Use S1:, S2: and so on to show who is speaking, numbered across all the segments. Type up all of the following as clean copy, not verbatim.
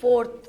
S1: 4th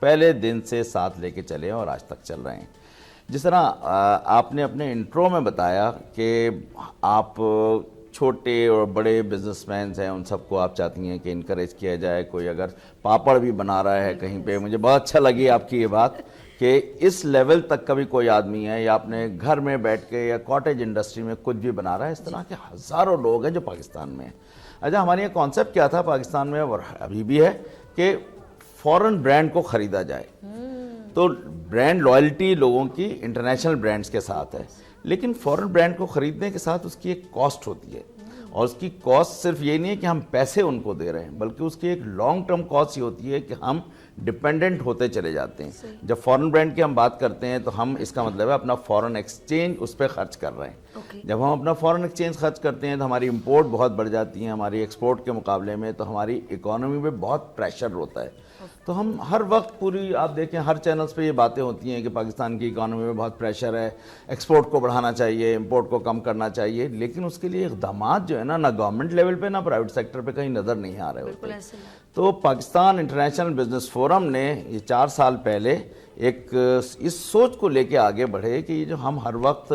S2: پہلے دن سے ساتھ لے کے چلے اور آج تک چل رہے ہیں. جس طرح آپ نے اپنے انٹرو میں بتایا کہ آپ چھوٹے اور بڑے بزنس مینز ہیں, ان سب کو آپ چاہتی ہیں کہ انکریج کیا جائے. کوئی اگر پاپڑ بھی بنا رہا ہے کہیں پہ, مجھے بہت اچھا لگی آپ کی یہ بات کہ اس لیول تک کا بھی کوئی آدمی ہے, یا اپنے گھر میں بیٹھ کے یا کاٹیج انڈسٹری میں کچھ بھی بنا رہا ہے. اس طرح کے ہزاروں لوگ ہیں جو پاکستان میں ہیں. اچھا, ہمارے یہ کانسیپٹ کیا تھا پاکستان میں, اور ابھی بھی ہے, کہ فورن برانڈ کو خریدا جائے. تو برانڈ لائلٹی لوگوں کی انٹرنیشنل برانڈز کے ساتھ ہے, لیکن فورن برانڈ کو خریدنے کے ساتھ اس کی ایک کاسٹ ہوتی ہے, اور اس کی کاسٹ صرف یہ نہیں ہے کہ ہم پیسے ان کو دے رہے ہیں, بلکہ اس کی ایک لانگ ٹرم کاسٹ یہ ہوتی ہے کہ ہم ڈپینڈنٹ ہوتے چلے جاتے ہیں. جب فورن برانڈ کی ہم بات کرتے ہیں تو ہم اس کا مطلب ہے اپنا فورن ایکسچینج اس پہ خرچ کر رہے ہیں. جب ہم اپنا فورن ایکسچینج خرچ کرتے ہیں تو ہماری امپورٹ بہت بڑھ جاتی ہے ہماری ایکسپورٹ کے مقابلے میں, تو ہماری اکانومی پہ بہت پریشر ہوتا ہے. تو ہم ہر وقت پوری, آپ دیکھیں ہر چینلز پہ یہ باتیں ہوتی ہیں کہ پاکستان کی اکانومی میں بہت پریشر ہے, ایکسپورٹ کو بڑھانا چاہیے, امپورٹ کو کم کرنا چاہیے, لیکن اس کے لیے اقدامات جو ہے نا گورنمنٹ لیول پہ نہ پرائیویٹ سیکٹر پہ کہیں نظر نہیں آ رہے ہوتے. تو پاکستان انٹرنیشنل بزنس فورم نے یہ 4 سال پہلے ایک اس سوچ کو لے کے آگے بڑھے کہ یہ جو ہم ہر وقت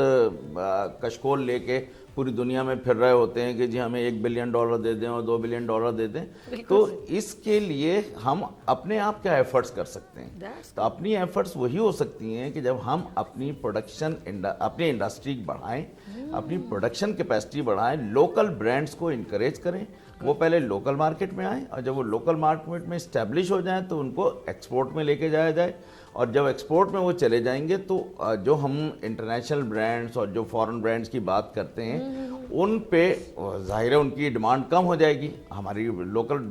S2: کشکول لے کے پوری دنیا میں پھر رہے ہوتے ہیں کہ جی ہمیں $1 بلین دے دیں اور $2 بلین دے دیں, تو اس کے لیے ہم اپنے آپ کیا ایفرٹس کر سکتے ہیں. تو اپنی ایفرٹس وہی ہو سکتی ہیں کہ جب ہم اپنی پروڈکشن, اپنی انڈسٹری بڑھائیں, اپنی پروڈکشن کیپیسٹی بڑھائیں, لوکل برانڈز کو انکریج کریں, وہ پہلے لوکل مارکیٹ میں آئیں, اور جب وہ لوکل مارکیٹ میں اسٹیبلش ہو جائیں تو ان کو ایکسپورٹ میں لے کے جایا جائے. اور جب ایکسپورٹ میں وہ چلے جائیں گے تو جو ہم انٹرنیشنل برانڈز اور جو فورن برانڈز کی بات کرتے ہیں ان پہ ظاہر ہے ان کی ڈیمانڈ کم ہو جائے گی, ہماری لوکل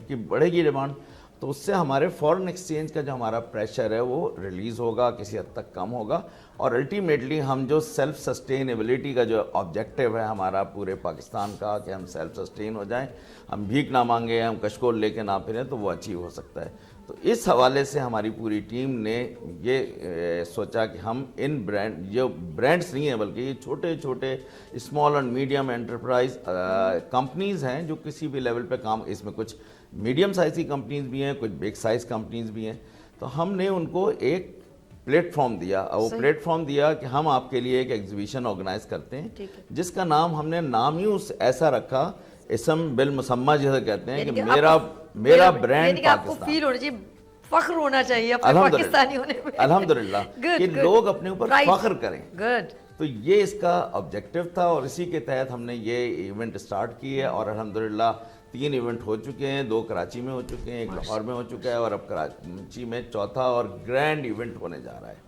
S2: کی بڑھے گی ڈیمانڈ, تو اس سے ہمارے فورن ایکسچینج کا جو ہمارا پریشر ہے وہ ریلیز ہوگا, کسی حد تک کم ہوگا, اور الٹیمیٹلی ہم جو سیلف سسٹینیبلٹی کا جو آبجیکٹیو ہے ہمارا پورے پاکستان کا کہ ہم سیلف سسٹین ہو جائیں, ہم بھیک نہ مانگیں, ہم کشکول لے کے نہ پھریں, تو وہ اچیو ہو سکتا ہے. تو اس حوالے سے ہماری پوری ٹیم نے یہ سوچا کہ ہم ان برانڈ, جو برانڈس نہیں ہیں بلکہ یہ چھوٹے چھوٹے small and medium enterprise companies ہیں جو کسی بھی لیول پہ کام, اس میں کچھ میڈیم سائز کی کمپنیز بھی ہیں, کچھ بگ سائز کمپنیز بھی ہیں, تو ہم نے ان کو ایک پلیٹ فارم دیا, اور وہ پلیٹ فارم دیا کہ ہم آپ کے لیے ایک ایگزیبیشن آرگنائز کرتے ہیں, جس کا نام ہم نے نام ہی ایسا رکھا, اسم بالمسمى جیسے کہتے ہیں کہ میرا برانڈ
S1: آپ کو فیل ہونا چاہیے, فخر ہونا چاہیے اپنے پاکستانی ہونے پہ,
S2: الحمدللہ کہ لوگ اپنے اوپر فخر کریں.
S1: گڈ.
S2: تو یہ اس کا آبجیکٹیو تھا, اور اسی کے تحت ہم نے یہ ایونٹ سٹارٹ کی ہے, اور الحمدللہ 3 ایونٹ ہو چکے ہیں, 2 کراچی میں ہو چکے ہیں, 1 لاہور میں ہو چکا ہے, اور اب کراچی میں چوتھا اور گرینڈ ایونٹ ہونے جا رہا ہے.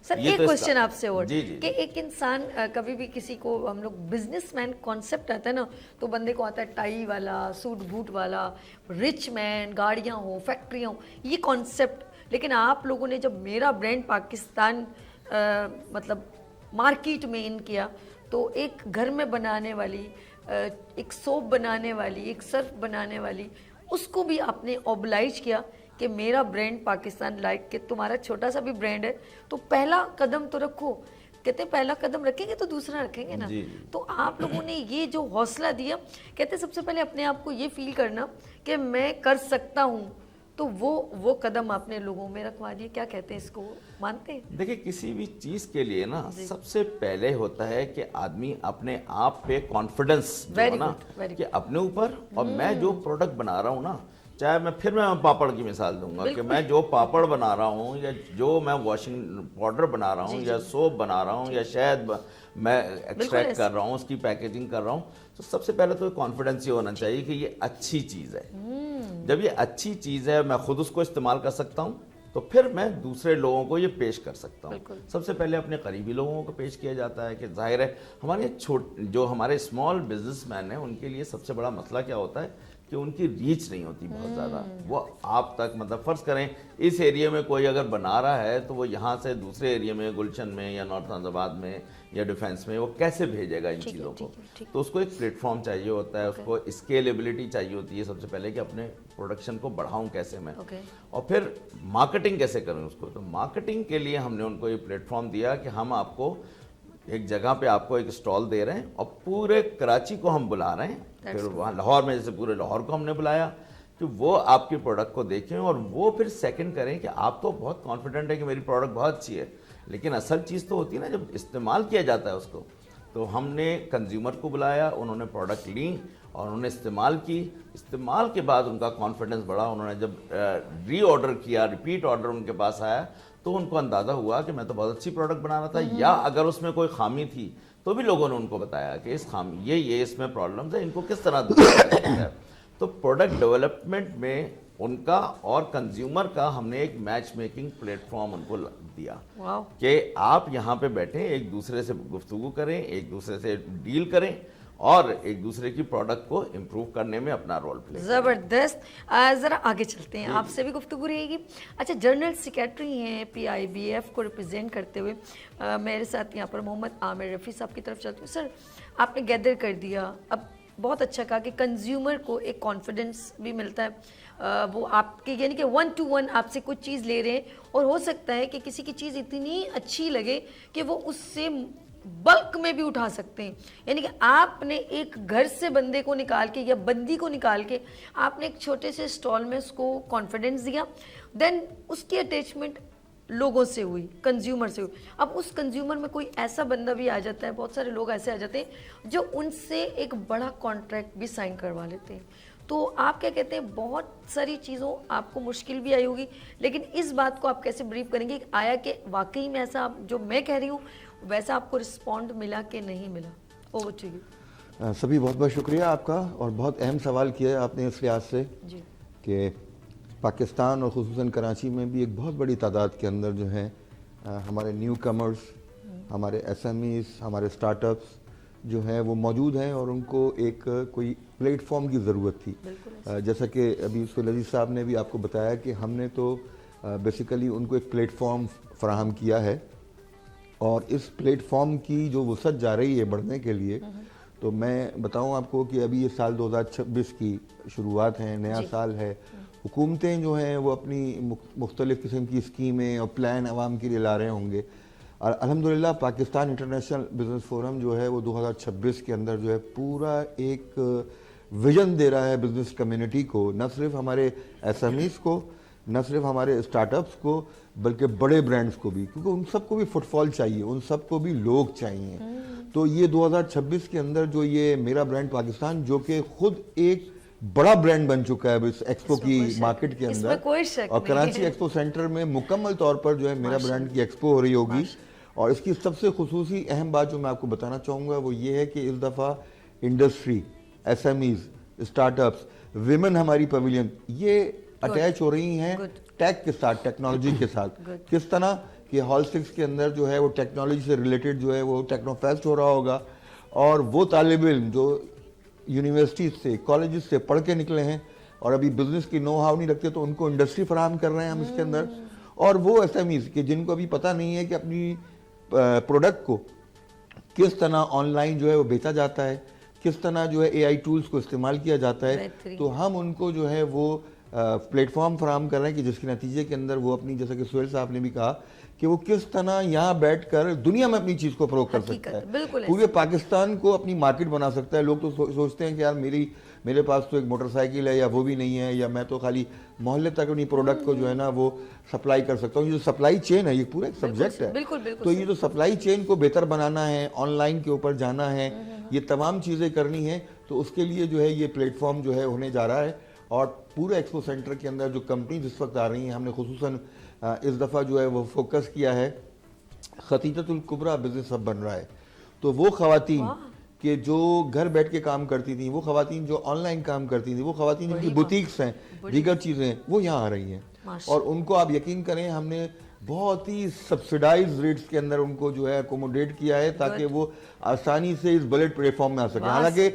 S1: سر ایک کوشچن آپ سے اور, کہ ایک انسان کبھی بھی کسی کو, ہم لوگ بزنس مین کانسیپٹ آتا ہے نا, تو بندے کو آتا ہے ٹائی والا, سوٹ بوٹ والا, رچ مین, گاڑیاں ہوں, فیکٹریاں ہوں, یہ کانسیپٹ. لیکن آپ لوگوں نے جب میرا برانڈ پاکستان مطلب مارکیٹ میں ان کیا, تو ایک گھر میں بنانے والی, ایک سوپ بنانے والی, ایک سرف بنانے والی, اس کو بھی آپ نے اوبلائج کیا کہ میرا برانڈ پاکستان, لائک کہ تمہارا چھوٹا سا بھی برانڈ ہے تو پہلا قدم تو رکھو. کہتے ہیں پہلا قدم رکھیں گے تو دوسرا رکھیں گے نا. تو آپ لوگوں نے یہ جو حوصلہ دیا, کہتے ہیں سب سے پہلے اپنے آپ کو یہ فیل کرنا کہ میں کر سکتا ہوں, تو وہ قدم آپ نے لوگوں میں رکھوا دیے. کیا کہتے ہیں اس کو, مانتے ہیں؟
S2: دیکھیں کسی بھی چیز کے لیے نا سب سے پہلے ہوتا ہے کہ آدمی اپنے آپ پہ کانفیڈنس جو ہے نا کہ اپنے اوپر, اور میں جو پروڈکٹ بنا رہا ہوں نا, چاہے میں پاپڑ کی مثال دوں گا کہ میں جو پاپڑ بنا رہا ہوں, یا جو میں واشنگ پاؤڈر بنا رہا ہوں, یا سوپ بنا رہا ہوں, یا شہد میں ایکسٹریکٹ کر رہا ہوں, اس کی پیکیجنگ کر رہا ہوں, تو سب سے پہلے تو کانفیڈنس یہ ہونا چاہیے کہ یہ اچھی چیز ہے. جب یہ اچھی چیز ہے, میں خود اس کو استعمال کر سکتا ہوں, تو پھر میں دوسرے لوگوں کو یہ پیش کر سکتا ہوں. سب سے پہلے اپنے قریبی لوگوں کو پیش کیا جاتا ہے کہ ظاہر ہے ہمارے جو ہمارے اسمال بزنس مین ہیں, ان کے لیے سب سے بڑا مسئلہ کیا ہوتا ہے کہ ان کی ریچ نہیں ہوتی بہت زیادہ. وہ آپ تک, مطلب فرض کریں اس ایریا میں کوئی اگر بنا رہا ہے, تو وہ یہاں سے دوسرے ایریا میں, گلشن میں یا نارتھ حیدر آباد میں یا ڈیفینس میں, وہ کیسے بھیجے گا ان چیزوں کو. تو اس کو ایک پلیٹ فارم چاہیے ہوتا ہے, اس کو اسکیلیبلٹی چاہیے ہوتی ہے سب سے پہلے کہ اپنے پروڈکشن کو بڑھاؤں کیسے میں, اور پھر مارکیٹنگ کیسے کروں اس کو. تو مارکیٹنگ کے لیے ہم نے ان کو یہ پلیٹ فارم دیا کہ ہم آپ کو ایک جگہ پہ آپ کو ایک اسٹال دے رہے ہیں, اور پورے کراچی کو ہم بلا رہے ہیں, پھر وہاں لاہور میں جیسے پورے لاہور کو ہم نے بلایا, کہ وہ آپ کے پروڈکٹ کو دیکھیں اور وہ پھر سیکنڈ کریں کہ آپ تو بہت کانفیڈنٹ ہے کہ میری پروڈکٹ بہت اچھی ہے، لیکن اصل چیز تو ہوتی ہے نا جب استعمال کیا جاتا ہے اس کو. تو ہم نے کنزیومر کو بلایا، انہوں نے پروڈکٹ لیں اور انہوں نے استعمال کی. استعمال کے بعد ان کا کانفیڈنس بڑھا. انہوں نے جب ری آرڈر کیا، ریپیٹ آرڈر ان کے پاس آیا، تو ان کو اندازہ ہوا کہ میں تو بہت اچھی پروڈکٹ بنا رہا تھا، یا اگر اس میں کوئی خامی تھی تو بھی لوگوں نے ان کو بتایا کہ اس خامی یہ اس میں پرابلمز ہیں، ان کو کس طرح دور کیا جائے. تو پروڈکٹ ڈیولپمنٹ میں ان کا اور کنزیومر کا ہم نے ایک میچ میکنگ پلیٹ فارم ان کو دیا کہ آپ یہاں پہ بیٹھیں، ایک دوسرے سے گفتگو کریں، ایک دوسرے سے ڈیل کریں اور ایک دوسرے کی پروڈکٹ کو امپروو کرنے میں اپنا رول پلے.
S1: زبردست. ذرا آگے چلتے ہیں، آپ سے بھی گفتگو رہے گی. اچھا، جنرل سیکریٹری ہیں PIBF کو ریپرزینٹ کرتے ہوئے میرے ساتھ یہاں پر محمد عامر رفیع صاحب کی طرف چلتی ہوں. سر، آپ نے گیدر کر دیا، اب بہت اچھا کہا کہ کنزیومر کو ایک کانفیڈنس بھی ملتا ہے. وہ آپ کے یعنی کہ 1 to 1 آپ سے کچھ چیز لے رہے ہیں، اور ہو سکتا ہے کہ کسی کی چیز اتنی اچھی لگے کہ وہ اس سے بلک میں بھی اٹھا سکتے ہیں. یعنی کہ آپ نے ایک گھر سے بندے کو نکال کے یا بندی کو نکال کے آپ نے ایک چھوٹے سے اسٹال میں اس کو کانفیڈنس دیا، دین اس کی اٹیچمنٹ لوگوں سے ہوئی، کنزیومر سے ہوئی. اب اس کنزیومر میں کوئی ایسا بندہ بھی آ جاتا ہے، بہت سارے لوگ ایسے آ جاتے ہیں جو ان سے ایک بڑا کانٹریکٹ بھی سائن کروا لیتے ہیں. تو آپ کیا کہتے ہیں، بہت ساری چیزوں آپ کو مشکل بھی آئی ہوگی، لیکن اس بات کو آپ کیسے بریف کریں گے کہ آیا کہ واقعی میں ایسا جو میں کہہ رہی ہوں ویسا آپ کو رسپونڈ ملا کہ نہیں ملا؟ Over to you.
S3: سبھی بہت بہت شکریہ آپ کا، اور بہت اہم سوال کیا ہے آپ نے اس لحاظ سے کہ پاکستان اور خصوصاً کراچی میں بھی ایک بہت بڑی تعداد کے اندر جو ہیں ہمارے نیو کمرز، ہمارے SMEs، ہمارے اسٹارٹ اپس جو ہیں وہ موجود ہیں، اور ان کو ایک کوئی پلیٹ فارم کی ضرورت تھی. جیسا کہ ابھی سہیل عزیز صاحب نے بھی آپ کو بتایا کہ ہم نے تو بیسیکلی ان کو ایک پلیٹ فارم فراہم کیا ہے، اور اس پلیٹ فارم کی جو وسعت جا رہی ہے بڑھنے کے لیے، تو میں بتاؤں آپ کو کہ ابھی یہ سال 2026 کی شروعات ہیں، نیا سال ہے. حکومتیں جو ہیں وہ اپنی مختلف قسم کی اسکیمیں اور پلان عوام کے لیے لا رہے ہوں گے، اور الحمدللہ پاکستان انٹرنیشنل بزنس فورم جو ہے وہ 2026 کے اندر جو ہے پورا ایک ویژن دے رہا ہے بزنس کمیونٹی کو، نہ صرف ہمارے SMEs کو، نہ صرف ہمارے اسٹارٹ اپس کو، بلکہ بڑے برانڈز کو بھی، کیونکہ ان سب کو بھی فٹ فال چاہیے، ان سب کو بھی لوگ چاہیے. تو یہ 2026 کے اندر جو یہ میرا برانڈ پاکستان، جو کہ خود ایک بڑا برانڈ بن چکا ہے اس ایکسپو کی مارکیٹ کے اندر، اور کراچی ایکسپو سینٹر میں مکمل طور پر جو ہے میرا برانڈ کی ایکسپو ہو رہی ہوگی. اور اس کی سب سے خصوصی اہم بات جو میں آپ کو بتانا چاہوں گا وہ یہ ہے کہ اس دفعہ industry, SMEs، start ups, women ہماری پویلین یہ اٹیچ ہو رہی ہیں ٹیک کے ساتھ، ٹیکنالوجی کے ساتھ. کس طرح کہ ہال 6 کے اندر جو ہے وہ ٹیکنالوجی سے ریلیٹڈ جو ہے وہ ٹیکنو فیسٹ ہو رہا ہوگا، اور وہ طالب علم جو یونیورسٹیز سے، کالجز سے پڑھ کے نکلے ہیں اور ابھی بزنس کی نو ہاؤ نہیں رکھتے، تو ان کو انڈسٹری فراہم کر رہے ہیں ہم اس کے اندر. اور وہ SMEs کہ جن کو ابھی پتہ نہیں ہے کہ اپنی پروڈکٹ کو کس طرح آن لائن جو ہے وہ بیچا جاتا ہے، کس طرح جو ہے AI ٹولز کو استعمال کیا جاتا ہے، تو ہم ان کو جو ہے وہ پلیٹ فارم فراہم کر رہے ہیں کہ جس کے نتیجے کے اندر وہ اپنی، جیسا کہ سہیل صاحب نے بھی کہا کہ وہ کس طرح یہاں بیٹھ کر دنیا میں اپنی چیز کو فروغ کر سکتا ہے، پورے پاکستان کو اپنی مارکیٹ بنا سکتا ہے. لوگ تو سوچتے ہیں کہ یار میرے پاس تو ایک موٹر سائیکل ہے یا وہ بھی نہیں ہے، یا میں تو خالی محلے تک اپنی پروڈکٹ کو جو ہے نا وہ سپلائی کر سکتا ہوں. یہ جو سپلائی چین ہے یہ پورا ایک سبجیکٹ ہے. تو یہ جو سپلائی چین کو بہتر بنانا ہے، آن لائن کے اوپر جانا ہے، یہ تمام چیزیں کرنی ہیں، تو اس کے لیے جو ہے یہ پلیٹ فارم جو ہے ہونے جا رہا ہے. اور پورے ایکسپو سینٹر کے اندر جو کمپنیز اس وقت آ رہی ہیں، ہم نے خصوصاً اس دفعہ جو ہے وہ فوکس کیا ہے خطیطۃ الکبریٰ بزنس ہب بن رہا ہے. تو وہ خواتین کہ جو گھر بیٹھ کے کام کرتی تھیں، وہ خواتین جو آن لائن کام کرتی تھیں، وہ خواتین جن کی بوتیکس ہیں، دیگر چیزیں ہیں، وہ یہاں آ رہی ہیں. اور ان کو آپ یقین کریں ہم نے بہت ہی سبسیڈائز ریٹس کے اندر ان کو جو ہے اکوموڈیٹ کیا ہے تاکہ وہ آسانی سے اس بلٹ پلیٹ فارم میں آ سکیں. حالانکہ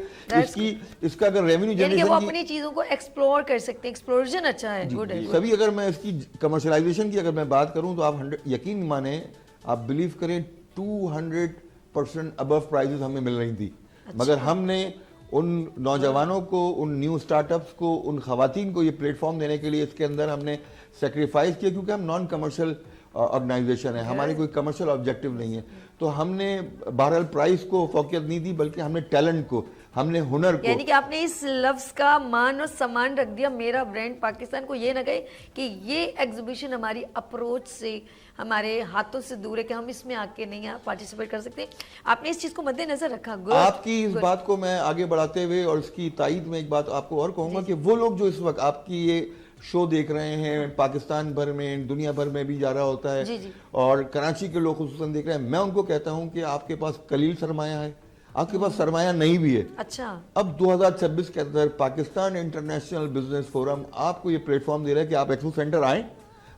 S3: اس کا اگر ریونیو جنریشن
S1: وہ اپنی چیزوں کو ایکسپلور کر سکتے ہیں، ایکسپلورجن اچھا ہے، گڈ ہے.
S3: سبھی اگر میں اس کی کمرشلائزیشن کی اگر میں بات کروں تو آپ یقین مانیں، آپ بلیو کریں 200% ابو پرائزز ہمیں مل رہی تھی، مگر ہم نے ان نوجوانوں کو، ان نیو سٹارٹ اپس کو، ان خواتین کو یہ پلیٹ فارم دینے کے لیے اس کے اندر ہم نے سیکریفائز کیا، کیونکہ ہم نان کمرشل آرگنائزیشن ہے, ہماری کوئی کمرشل آبجیکٹو نہیں ہے. تو ہم نے بہرحال پرائز کو فوقیت نہیں دی, بلکہ ہم نے ٹیلنٹ کو, ہم نے ہنر کو,
S1: یعنی کہ آپ نے اس لفظ کا مان اور سامان رکھ دیا, میرا برانڈ پاکستان, کو یہ نہ کہے کہ یہ ایگزیبیشن ہماری اپروچ سے, ہمارے ہاتھوں سے دور ہے کہ ہم اس میں آ کے نہیں پارٹیسپیٹ کر سکتے. آپ نے اس چیز کو مد نظر رکھا.
S3: آپ کی اس بات کو میں آگے بڑھاتے ہوئے اور اس کی تائید میں ایک بات آپ کو اور کہوں گا کہ وہ لوگ جو اس وقت آپ کی یہ شو دیکھ رہے ہیں, پاکستان بھر میں, دنیا بھر میں بھی جا رہا ہوتا ہے, اور کراچی کے لوگ خصوصاً دیکھ رہے ہیں, میں ان کو کہتا ہوں کہ آپ کے پاس قلیل سرمایہ ہے, آپ کے پاس سرمایہ نہیں بھی ہے.
S1: اچھا,
S3: اب 2026 کے اندر پاکستان انٹرنیشنل بزنس فورم آپ کو یہ پلیٹ فارم دے رہا ہے کہ آپ ایکسپو سینٹر آئیں,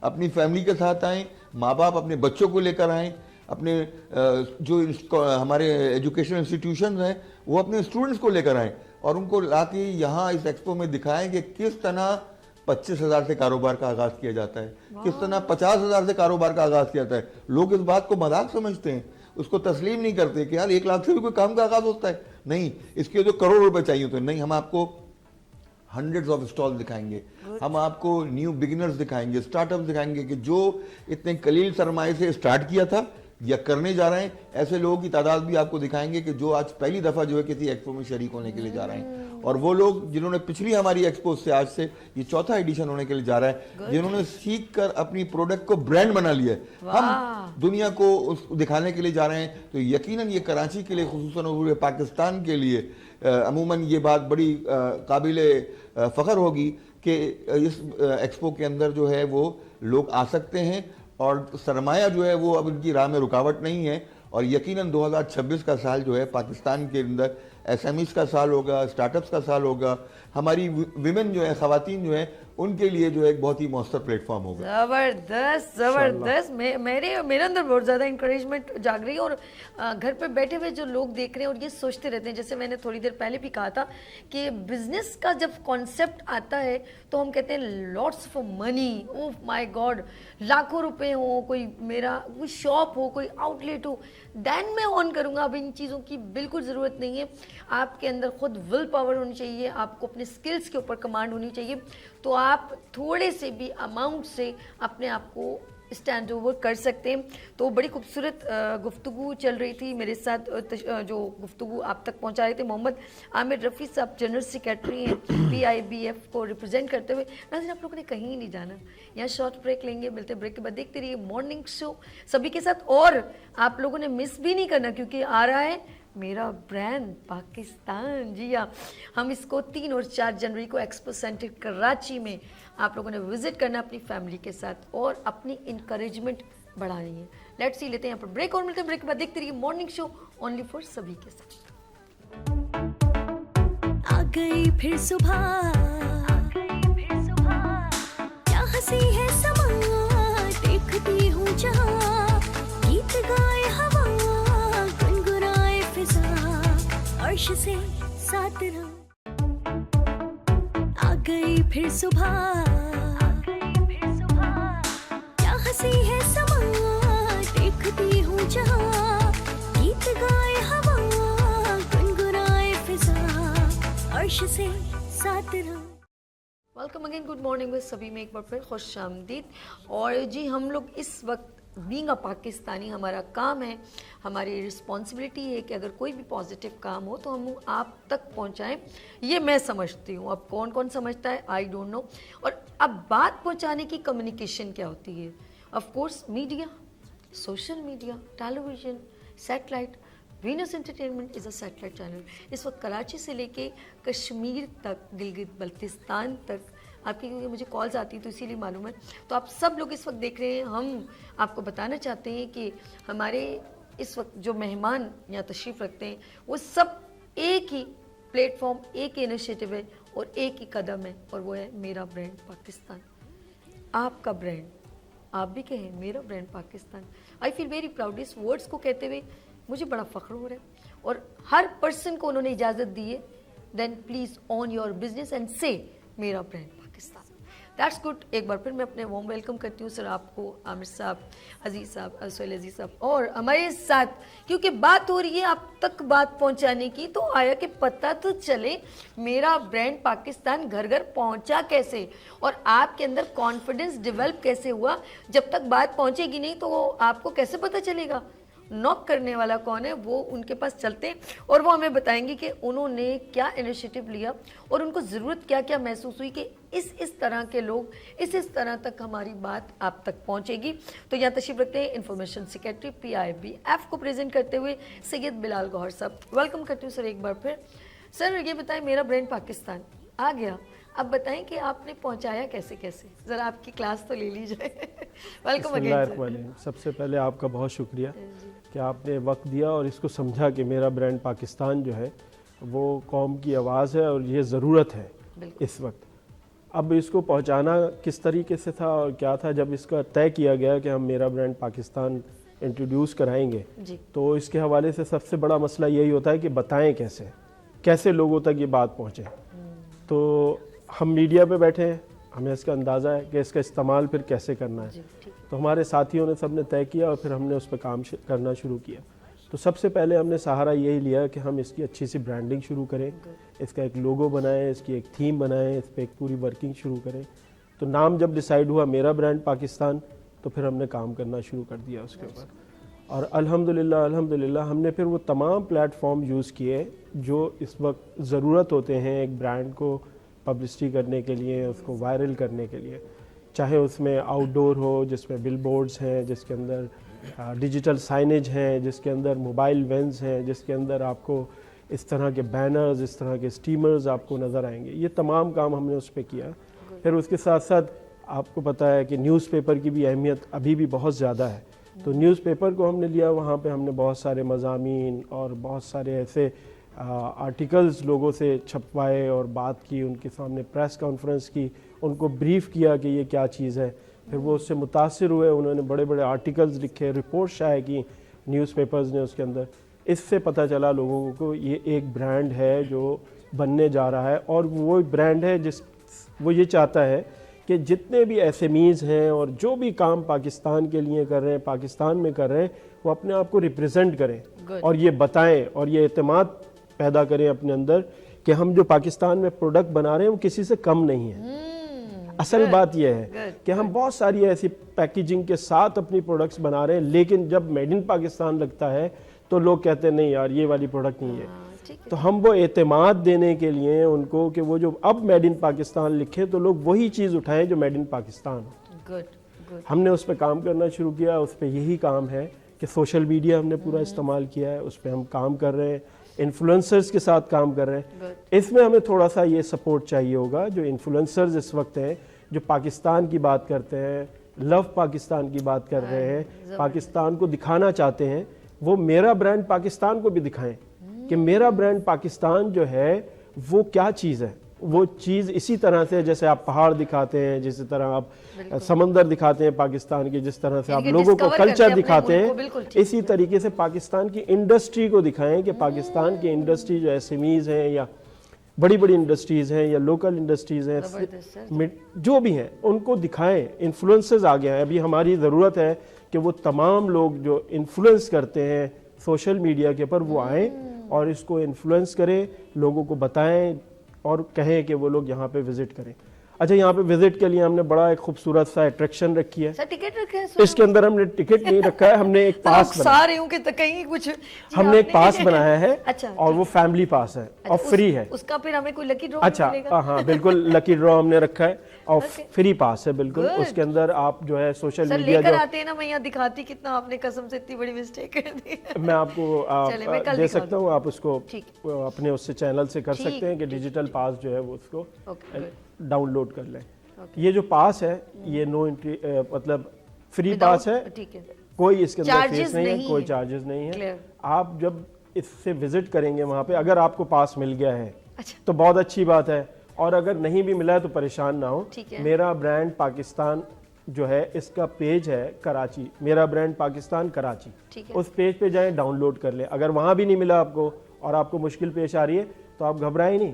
S3: اپنی فیملی کے ساتھ آئیں, ماں باپ اپنے بچوں کو لے کر آئیں, اپنے جو ہمارے ایجوکیشن انسٹیٹیوشنز ہیں وہ اپنے اسٹوڈنٹس کو لے کر آئیں, اور ان کو لا کے یہاں اس ایکسپو میں دکھائیں کہ کس طرح 25,000 سے کاروبار کا آغاز کیا جاتا ہے, کس طرح 50,000 سے کاروبار کا آغاز کیا جاتا ہے. لوگ اس بات کو مذاق سمجھتے ہیں, اس کو تسلیم نہیں کرتے کہ یار 1 لاکھ سے بھی کوئی کام کا آغاز ہوتا ہے. نہیں, اس کے جو کروڑ روپے چاہیے ہوتے ہیں. نہیں, ہم آپ کو ہنڈریڈز آف اسٹال دکھائیں گے, ہم آپ کو نیو بگنرز دکھائیں گے, اسٹارٹ اپ دکھائیں گے کہ جو اتنے قلیل سرمایہ سے اسٹارٹ کیا تھا یا کرنے جا رہے ہیں, ایسے لوگوں کی تعداد بھی آپ کو دکھائیں گے کہ جو آج پہلی دفعہ جو ہے کسی ایکسپو میں شریک ہونے کے لیے جا رہے ہیں, اور وہ لوگ جنہوں نے پچھلی ہماری ایکسپو سے آج سے یہ 4تھا ایڈیشن ہونے کے لیے جا رہا ہے, جنہوں نے سیکھ کر اپنی پروڈکٹ کو برانڈ بنا لیا ہے, ہم دنیا کو دکھانے کے لیے جا رہے ہیں. تو یقیناً یہ کراچی کے لیے خصوصاً اور پاکستان کے لیے عموماً یہ بات بڑی قابل فخر ہوگی کہ اس ایکسپو کے اندر جو ہے وہ لوگ آ سکتے ہیں, اور سرمایہ جو ہے وہ اب ان کی راہ میں رکاوٹ نہیں ہے. اور یقیناً 2026 کا سال جو ہے پاکستان کے اندر ایس ایم ایز کا سال ہوگا, اسٹارٹ اپس کا سال ہوگا, ہماری ویمن جو ہے, خواتین جو ہیں, ان کے لیے جو ہے ایک بہت ہی مؤثر پلیٹ فارم ہوگا.
S1: زبردست زبردست. میرے اندر بہت زیادہ انکریجمنٹ جاگ رہی ہے, اور گھر پہ بیٹھے ہوئے جو لوگ دیکھ رہے ہیں اور یہ سوچتے رہتے ہیں, جیسے میں نے تھوڑی دیر پہلے بھی کہا تھا کہ بزنس کا جب کانسیپٹ آتا ہے تو ہم کہتے ہیں lots of money, oh my God, لاکھوں روپے ہوں, کوئی میرا کوئی شاپ ہو, کوئی آؤٹ لیٹ ہو, دین میں آن کروں گا. اب ان چیزوں کی بالکل ضرورت نہیں ہے. آپ کے اندر خود ول پاور ہونی چاہیے, آپ کو اپنے سکلز کے اوپر کمانڈ ہونی چاہیے, تو آپ تھوڑے سے بھی اماؤنٹ سے اپنے آپ کو اسٹینڈ اوور کر سکتے ہیں. تو بڑی خوبصورت گفتگو چل رہی تھی. میرے ساتھ جو گفتگو آپ تک پہنچا رہے تھے محمد عامر رفیع صاحب, جنرل سیکریٹری ہیں PIBF کو ریپرزینٹ کرتے ہوئے. ناظرین, آپ لوگوں نے کہیں نہیں جانا, یہاں شارٹ بریک لیں گے, ملتے بریک کے بعد دیکھتے رہیے مارننگ شو سبھی کے ساتھ. اور آپ لوگوں نے مس بھی نہیں کرنا کیونکہ آ رہا ہے میرا برانڈ پاکستان. جی ہاں, ہم اس کو 3 اور 4 جنوری کو ایکسپو سینٹر کراچی میں آپ لوگوں نے وزٹ کرنا اپنی فیملی کے ساتھ اور اپنی انکریجمنٹ بڑھانی ہے. لیٹس سی, لیتے ہیں یہاں پر بریک اور ملتے ہیں بریک کے بعد. دیکھتے رہیے مارننگ شو اونلی فار سبھی کے ساتھ.
S4: آ گئی پھر صبح, کیا ہنسی ہے سما, دیکھتی ہوں جہاں, گیت گائے ہوا, گنگنائے فضا, عرش سے ساتھ رہا. آ گئی پھر صبح, کیا ہنسی ہے سما, دیکھتی ہوں جہاں, گیت گائے ہوا, گنگنائے فضا, عرش سے ساتھ رہا.
S1: Welcome again, good morning with سبھی میں ایک بار پھر خوش آمدید. اور جی, ہم لوگ اس وقت بینگ اے پاکستانی, ہمارا کام ہے, ہماری رسپانسبلٹی ہے کہ اگر کوئی بھی پازیٹیو کام ہو تو ہم آپ تک پہنچائیں. یہ میں سمجھتی ہوں, اب کون کون سمجھتا ہے آئی ڈونٹ نو. اور اب بات پہنچانے کی کمیونیکیشن کیا ہوتی ہے؟ Of course media, social media, television, satellite. Venus entertainment is a satellite channel. اس وقت کراچی سے لے کے کشمیر تک, گلگت بلتستان تک آپ کی, کیونکہ مجھے کالز آتی ہیں تو اسی لیے معلوم ہے, تو آپ سب لوگ اس وقت دیکھ رہے ہیں. ہم آپ کو بتانا چاہتے ہیں کہ ہمارے اس وقت جو مہمان یہاں تشریف رکھتے ہیں وہ سب ایک ہی پلیٹ فارم, ایک ہی انیشیٹو ہے اور ایک ہی قدم ہے, اور وہ ہے میرا برانڈ پاکستان. آپ کا برانڈ, آپ بھی کہیں میرا برانڈ پاکستان. آئی فیل ویری پراؤڈ. اس ورڈس کو کہتے ہوئے مجھے بڑا فخر ہو رہا ہے, اور ہر پرسن کو انہوں نے اجازت دی ہے, then please on your business and سے میرا برانڈ پاکستان. That's good. ایک بار پھر میں اپنے وارم ویلکم کرتی ہوں سر آپ کو, عامر صاحب, عزیز صاحب, سہیل عزیز صاحب, اور ہمارے ساتھ کیونکہ بات ہو رہی ہے آپ تک بات پہنچانے کی, تو آیا کہ پتہ تو چلے میرا برانڈ پاکستان گھر گھر پہنچا کیسے, اور آپ کے اندر کانفیڈنس ڈیولپ کیسے ہوا. جب تک بات پہنچے گی نہیں تو آپ کو کیسے پتہ چلے گا نوک کرنے والا کون ہے. وہ ان کے پاس چلتے ہیں اور وہ ہمیں بتائیں گے کہ انہوں نے کیا انیشیٹو لیا اور ان کو ضرورت کیا کیا محسوس ہوئی کہ اس طرح کے لوگ اس طرح تک ہماری بات آپ تک پہنچے گی. تو یہاں تشریف رکھتے ہیں انفارمیشن سیکریٹری PIBF کو پریزنٹ کرتے ہوئے سید بلال گوہر صاحب. ویلکم کرتی ہوں سر ایک بار پھر. سر یہ بتائیں میرا برانڈ پاکستان آ گیا, اب بتائیں کہ آپ نے پہنچایا کیسے کیسے, ذرا آپ کی کلاس تو لے لی جائے. Welcome again.
S5: سب سے پہلے آپ کا بہت شکریہ کہ آپ نے وقت دیا اور اس کو سمجھا کہ میرا برانڈ پاکستان جو ہے وہ قوم کی آواز ہے اور یہ ضرورت ہے اس وقت. اب اس کو پہنچانا کس طریقے سے تھا اور کیا تھا, جب اس کا طے کیا گیا کہ ہم میرا برانڈ پاکستان انٹروڈیوس کرائیں گے تو اس کے حوالے سے سب سے بڑا مسئلہ یہی ہوتا ہے کہ بتائیں کیسے لوگوں تک یہ بات پہنچے. تو ہم میڈیا پہ بیٹھے ہیں, ہمیں اس کا اندازہ ہے کہ اس کا استعمال پھر کیسے کرنا ہے. تو ہمارے ساتھیوں نے سب نے طے کیا اور پھر ہم نے اس پہ کام کرنا شروع کیا. تو سب سے پہلے ہم نے سہارا یہی لیا کہ ہم اس کی اچھی سی برانڈنگ شروع کریں, اس کا ایک لوگو بنائیں, اس کی ایک تھیم بنائیں, اس پہ ایک پوری ورکنگ شروع کریں. تو نام جب ڈیسائیڈ ہوا میرا برانڈ پاکستان تو پھر ہم نے کام کرنا شروع کر دیا اس کے اوپر. اور الحمدللہ ہم نے پھر وہ تمام پلیٹ فارم یوز کیے جو اس وقت ضرورت ہوتے ہیں ایک برانڈ کو پبلسٹی کرنے کے لیے, اس کو وائرل کرنے کے لیے. چاہے اس میں آؤٹ ڈور ہو جس میں بل بورڈز ہیں, جس کے اندر ڈیجیٹل سائنیج ہیں, جس کے اندر موبائل وینز ہیں, جس کے اندر آپ کو اس طرح کے بینرز, اس طرح کے سٹیمرز آپ کو نظر آئیں گے. یہ تمام کام ہم نے اس پہ کیا. پھر اس کے ساتھ ساتھ آپ کو پتہ ہے کہ نیوز پیپر کی بھی اہمیت ابھی بھی بہت زیادہ ہے. تو نیوز پیپر کو ہم نے لیا, وہاں پہ ہم نے بہت سارے مضامین اور بہت سارے ایسے آرٹیکلز لوگوں سے چھپوائے اور بات کی, ان کے سامنے پریس کانفرنس کی, ان کو بریف کیا کہ یہ کیا چیز ہے. پھر وہ اس سے متاثر ہوئے, انہوں نے بڑے بڑے آرٹیکلز لکھے, رپورٹ شائع کی نیوز پیپرز نے اس کے اندر. اس سے پتہ چلا لوگوں کو یہ ایک برانڈ ہے جو بننے جا رہا ہے, اور وہ برانڈ ہے وہ یہ چاہتا ہے کہ جتنے بھی SMEs ہیں اور جو بھی کام پاکستان کے لیے کر رہے ہیں, پاکستان میں کر رہے ہیں, وہ اپنے آپ کو ریپرزینٹ کریں اور یہ بتائیں اور یہ اعتماد پیدا کریں اپنے اندر کہ ہم جو پاکستان میں پروڈکٹ بنا رہے ہیں وہ کسی سے کم نہیں ہے. اصل بات یہ ہے کہ ہم بہت ساری ایسی پیکیجنگ کے ساتھ اپنی پروڈکٹس بنا رہے ہیں, لیکن جب میڈ ان پاکستان لگتا ہے تو لوگ کہتے ہیں نہیں یار یہ والی پروڈکٹ نہیں ہے. تو ہم وہ اعتماد دینے کے لیے ان کو کہ وہ جو اب میڈ ان پاکستان لکھے تو لوگ وہی چیز اٹھائیں جو میڈ ان پاکستان ہو. ہم نے اس پہ کام کرنا شروع کیا. اس پہ یہی کام ہے کہ سوشل میڈیا ہم نے پورا استعمال کیا ہے, اس پہ ہم کام کر رہے ہیں, انفلوئنسرز کے ساتھ کام کر رہے ہیں. اس میں ہمیں تھوڑا سا یہ سپورٹ چاہیے ہوگا. جو انفلوئنسرز اس وقت ہیں جو پاکستان کی بات کرتے ہیں, لو پاکستان کی بات کر رہے ہیں, پاکستان کو دکھانا چاہتے ہیں, وہ میرا برانڈ پاکستان کو بھی دکھائیں کہ میرا برانڈ پاکستان جو ہے وہ کیا چیز ہے. وہ چیز اسی طرح سے جیسے آپ پہاڑ دکھاتے ہیں, جس طرح آپ سمندر دکھاتے ہیں پاکستان کی, جس طرح سے آپ لوگوں کو کلچر دکھاتے ہیں, اسی طریقے سے پاکستان کی انڈسٹری کو دکھائیں کہ پاکستان کی انڈسٹری جو SMEs ہیں یا بڑی بڑی انڈسٹریز ہیں یا لوکل انڈسٹریز ہیں جو بھی ہیں ان کو دکھائیں. انفلوئنسرز آ گئے ہیں. ابھی ہماری ضرورت ہے کہ وہ تمام لوگ جو انفلوئنس کرتے ہیں سوشل میڈیا کے پر وہ آئیں اور اس کو انفلوئنس کریں, لوگوں کو بتائیں اور کہیں کہ وہ لوگ یہاں پہ وزٹ کریں. اچھا, یہاں پہ وزٹ کے لیے ہم نے بڑا ایک خوبصورت سا اٹریکشن رکھی ہے.
S1: ٹکٹ رکھا ہے
S5: اس کے اندر ہم نے ٹکٹ نہیں رکھا ہے, ہم نے ایک پاس ہم نے ایک پاس بنایا ہے اور وہ فیملی پاس ہے اور فری ہے.
S1: اس کا پھر ہمیں کوئی لکی ڈرا
S5: اچھا ہاں بالکل لکی ڈرا ہم نے رکھا ہے اور فری پاس ہے بالکل. اس کے اندر آپ جو ہے سوشل میڈیا
S1: جو آتے ہیں نا, میں یہاں دکھاتی کتنا آپ نے قسم سے اتنی بڑی مسٹیک کر دی.
S5: میں آپ کو دے سکتا ہوں, آپ اس کو اپنے اس سے چینل سے کر سکتے ہیں کہ ڈیجیٹل پاس جو ہے وہ اس کو ڈاؤن لوڈ کر لیں. یہ جو پاس ہے یہ نو انٹری مطلب فری پاس ہے, کوئی اس کے اندر فیس نہیں ہے, کوئی چارجز نہیں ہے. آپ جب اس سے وزٹ کریں گے وہاں پہ, اگر آپ کو پاس مل گیا ہے تو بہت اچھی بات ہے, اور اگر نہیں بھی ملا ہے تو پریشان نہ ہو. میرا برانڈ پاکستان جو ہے اس کا پیج ہے کراچی, میرا برانڈ پاکستان کراچی, اس پیج پہ جائیں ڈاؤن لوڈ کر لیں. اگر وہاں بھی نہیں ملا آپ کو اور آپ کو مشکل پیش آ رہی ہے تو آپ گھبرائیں نہیں,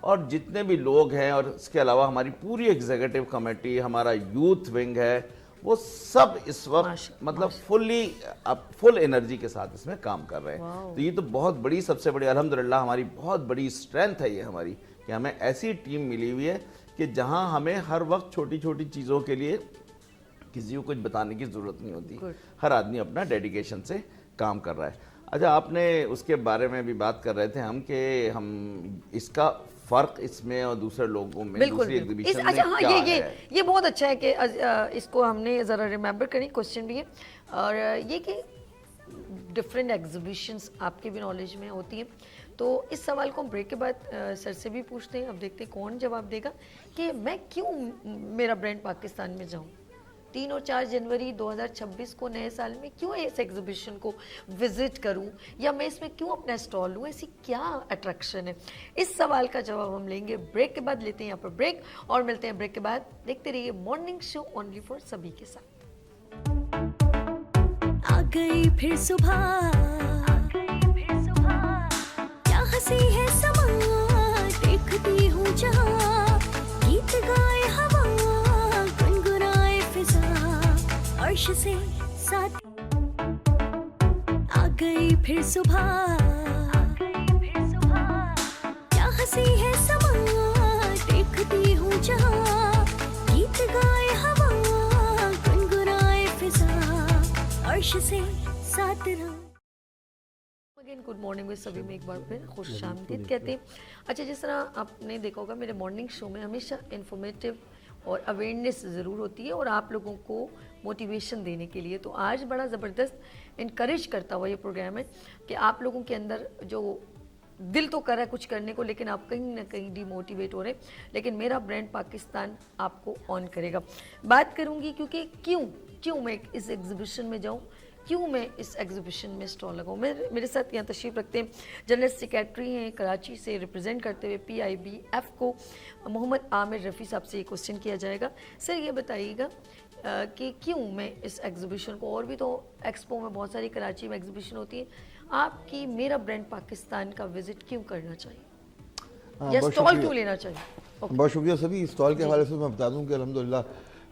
S2: اور جتنے بھی لوگ ہیں اور اس کے علاوہ ہماری پوری ایگزیکٹو کمیٹی, ہمارا یوتھ ونگ ہے, وہ سب اس وقت مطلب فل انرجی کے ساتھ اس میں کام کر رہے ہیں. تو یہ تو بہت بڑی, سب سے بڑی الحمدللہ ہماری بہت بڑی اسٹرینتھ ہے یہ ہماری, کہ ہمیں ایسی ٹیم ملی ہوئی ہے کہ جہاں ہمیں ہر وقت چھوٹی چھوٹی چیزوں کے لیے کسی کو کچھ بتانے کی ضرورت نہیں ہوتی. ہر آدمی اپنا ڈیڈیکیشن سے کام کر رہا ہے. اچھا, آپ نے اس کے بارے میں بھی بات کر رہے تھے ہم کہ ہم اس کا فرق اس میں اور دوسرے لوگوں میں, دوسری ایگزیبیشن میں کیا ہے.
S1: یہ بہت اچھا ہے کہ اس کو ہم نے ذرا ریممبر کریں, کوسچن بھی ہے, اور یہ کہ ڈفرینٹ ایگزیبیشنس آپ کے بھی نالج میں ہوتی ہیں. تو اس سوال کو ہم بریک کے بعد سر سے بھی پوچھتے ہیں. اب دیکھتے ہیں کون جواب دے گا کہ میں کیوں میرا برانڈ پاکستان میں جاؤں, 3 اور 4 جنوری 2026 کو نئے سال میں کیوں اس ایگزیبیشن کو وزٹ کروں, یا میں اس میں کیوں اپنا اسٹال لوں, ایسی کیا اٹریکشن ہے. اس سوال کا جواب ہم لیں گے بریک کے بعد. لیتے ہیں یہاں پر بریک اور ملتے ہیں بریک کے بعد. دیکھتے رہیے مارننگ شو اونلی فار سبھی کے ساتھ.
S4: آ گئی پھر صبح, کیا ہنسی ہے سما, دیکھتی ہوں جہاں, گیت گائے ہوا, گنگنائے فضا, عرش سے ساتھ. آ گئی پھر صبح, کیا ہنسی ہے سما, دیکھتی ہوں جہاں, گیت گائے ہوا, گنگنائے فضا, عرش سے ساتھ رہا.
S1: گڈ مارننگ میں سبھی میں ایک بار پھر خوش آمدید کہتے ہیں. اچھا, جس طرح آپ نے دیکھا ہوگا میرے مارننگ شو میں ہمیشہ انفارمیٹیو اور اویئرنیس ضرور ہوتی ہے, اور آپ لوگوں کو موٹیویشن دینے کے لیے. تو آج بڑا زبردست انکریج کرتا ہوا یہ پروگرام ہے کہ آپ لوگوں کے اندر جو دل تو کر رہا ہے کچھ کرنے کو, لیکن آپ کہیں نہ کہیں ڈی موٹیویٹ ہو رہے ہیں, لیکن میرا برانڈ پاکستان آپ کو آن کرے گا. بات کروں گی کیونکہ کیوں میں اس ایگزیبیشن میں جاؤں, کیوں میں اس ایگزیبیشن میں اسٹال لگاؤں. میرے ساتھ یہاں تشریف رکھتے ہیں جنرل سیکریٹری ہیں کراچی سے ریپرزینٹ کرتے ہوئے PIBF کو, محمد عامر رفیع صاحب سے یہ کوسچن کیا جائے گا. سر یہ بتائیے گا کہ کیوں میں اس ایگزیبیشن کو, اور بھی تو ایکسپو میں بہت ساری کراچی میں ایگزیبیشن ہوتی ہے, آپ کی میرا برانڈ پاکستان کا وزٹ کیوں کرنا چاہیے, یا اسٹال کیوں لینا چاہیے.
S3: بہت شکریہ سبھی. اسٹال کے حوالے سے میں بتا دوں کہ الحمدللہ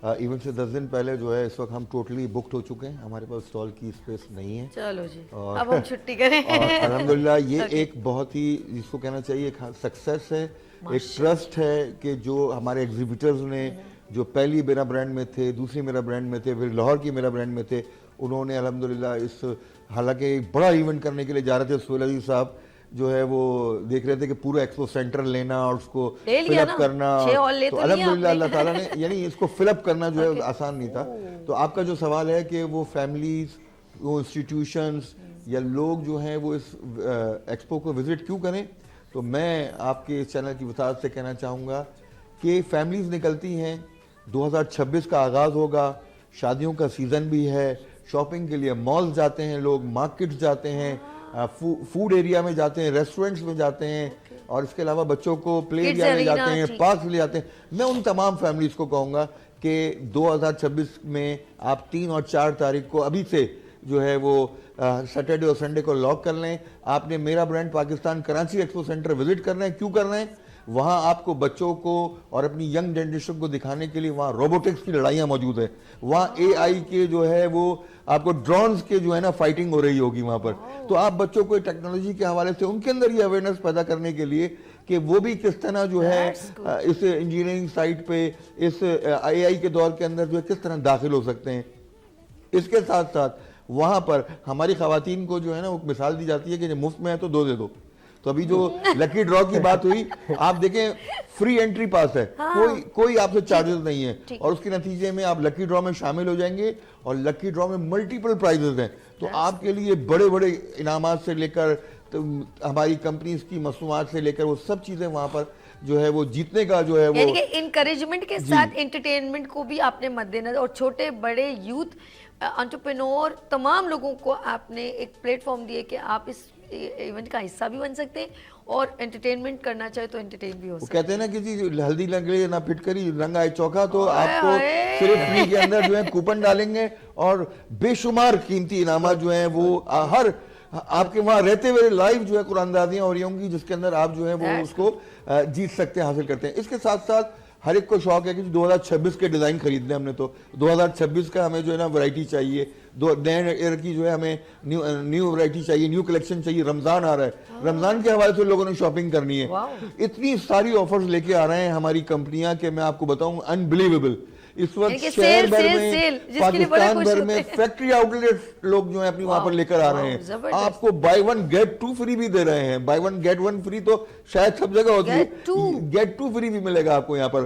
S3: ایونٹ سے 10 دن پہلے جو ہے اس وقت ہم ٹوٹلی بکڈ ہو چکے ہیں, ہمارے پاس اسٹال کی اسپیس نہیں ہے.
S1: چلو جی, اب ہم چھٹی کریں.
S3: اور الحمدللہ یہ ایک بہت ہی, جس کو کہنا چاہیے ایک سکسیس ہے, ایک ٹرسٹ ہے کہ جو ہمارے ایگزیبیٹرز نے, جو پہلی میرا برانڈ میں تھے, دوسری میرا برانڈ میں تھے, پھر لاہور کی میرا برانڈ میں تھے, انہوں نے الحمدللہ اس, حالانکہ ایک بڑا ایونٹ کرنے کے لیے جا رہے تھے, سہیل عزیز صاحب جو ہے وہ دیکھ رہے تھے کہ پورا ایکسپو سینٹر لینا اور اس کو فل اپ کرنا, تو الحمدللہ اللہ تعالیٰ نے, یعنی اس کو فل اپ کرنا جو ہے آسان نہیں تھا. تو آپ کا جو سوال ہے کہ وہ فیملیز, وہ انسٹیٹیوشنز یا لوگ جو ہیں وہ اس ایکسپو کو وزٹ کیوں کریں, تو میں آپ کے اس چینل کی وساطت سے کہنا چاہوں گا کہ فیملیز نکلتی ہیں, 2026 کا آغاز ہوگا, شادیوں کا سیزن بھی ہے, شاپنگ کے لیے مالز جاتے ہیں لوگ, مارکیٹس جاتے ہیں, فوڈ ایریا میں جاتے ہیں, ریسٹورنٹس میں جاتے ہیں, اور اس کے علاوہ بچوں کو پلے ایریا میں جاتے ہیں, پارکس لے جاتے ہیں. میں ان تمام فیملیز کو کہوں گا کہ 2026 میں آپ 3 اور 4 تاریخ کو ابھی سے جو ہے وہ سیٹرڈے اور سنڈے کو لاک کر لیں. آپ نے میرا brand Pakistan Karachi expo centre visit کرنا ہے. کیوں کرنا ہے؟ وہاں آپ کو بچوں کو اور اپنی ینگ جنریشن کو دکھانے کے لیے وہاں روبوٹکس کی لڑائیاں موجود ہیں, وہاں AI کے جو ہے وہ آپ کو ڈرونز کے جو ہے نا فائٹنگ ہو رہی ہوگی وہاں پر. تو آپ بچوں کو ٹیکنالوجی کے حوالے سے ان کے اندر یہ اویئرنیس پیدا کرنے کے لیے کہ وہ بھی کس طرح جو ہے اس انجینئرنگ سائٹ پہ, اس AI کے دور کے اندر جو ہے کس طرح داخل ہو سکتے ہیں. اس کے ساتھ ساتھ وہاں پر ہماری خواتین کو جو ہے نا وہ مثال دی جاتی ہے کہ مفت میں ہے تو 2 دے دو. تو ابھی جو لکی ڈرا کی بات ہوئی, آپ دیکھیں فری انٹری پاس ہے, کوئی آپ سے چارجز نہیں ہے, اور اس کے نتیجے میں آپ لکی ڈرا میں شامل ہو جائیں گے, اور لکی ڈرا میں ملٹیپل پرائزز ہیں. تو آپ کے لیے بڑے بڑے انعامات سے لے کر ہماری کمپنیز کی مصنوعات سے لے کر وہ سب چیزیں وہاں پر جو ہے وہ جیتنے کا جو ہے وہ,
S1: یعنی کہ انکریجمنٹ کے ساتھ انٹرٹینمنٹ کو بھی آپ نے مد نظر, اور چھوٹے بڑے یوتھ انٹرپرینور تمام لوگوں کو آپ نے ایک پلیٹ فارم دیے کہ آپ اس ایونٹ کا حصہ بھی بن سکتے ہیں, اور انٹرٹینمنٹ کرنا چاہے تو انٹرٹین بھی ہو سکتے ہیں.
S3: کہتے ہیں نا کہ جی ہلدی لگے نہ پھٹکری رنگ آئے چوکا, تو آپ کو صرف فری کے اندر جو ہے کوپن ڈالیں گے, اور بے شمار قیمتی انعامات جو ہیں وہ ہر آپ کے وہاں رہتے ہوئے لائیو جو ہے قرآن دادیاں ہو رہی ہوں گی جس کے اندر آپ جو ہے وہ اس کو جیت سکتے ہیں, حاصل کرتے ہیں. اس کے ساتھ ساتھ ہر ایک کو شوق ہے کہ 2026 کے ڈیزائن خریدنے ہم نے, تو 2026 کا ہمیں جو ہے نا ورائٹی چاہیے, نئے ایئر کی جو ہے ہمیں نیو ورائٹی چاہیے, نیو کلیکشن چاہیے. رمضان آ رہا ہے, رمضان کے حوالے سے لوگوں نے شاپنگ کرنی ہے. اتنی ساری آفرز لے کے آ رہے ہیں ہماری کمپنیاں کہ میں آپ کو بتاؤں انبلیویبل. اس وقت شہر بھر میں, پاکستان بھر میں فیکٹری آؤٹ لیٹ لوگ جو ہیں اپنی وہاں پر لے کر آ رہے ہیں. آپ کو buy one get two free بھی دے رہے ہیں. Buy one get one free تو شاید سب جگہ ہوتی ہے, گیٹ ٹو فری بھی ملے گا آپ کو یہاں پر.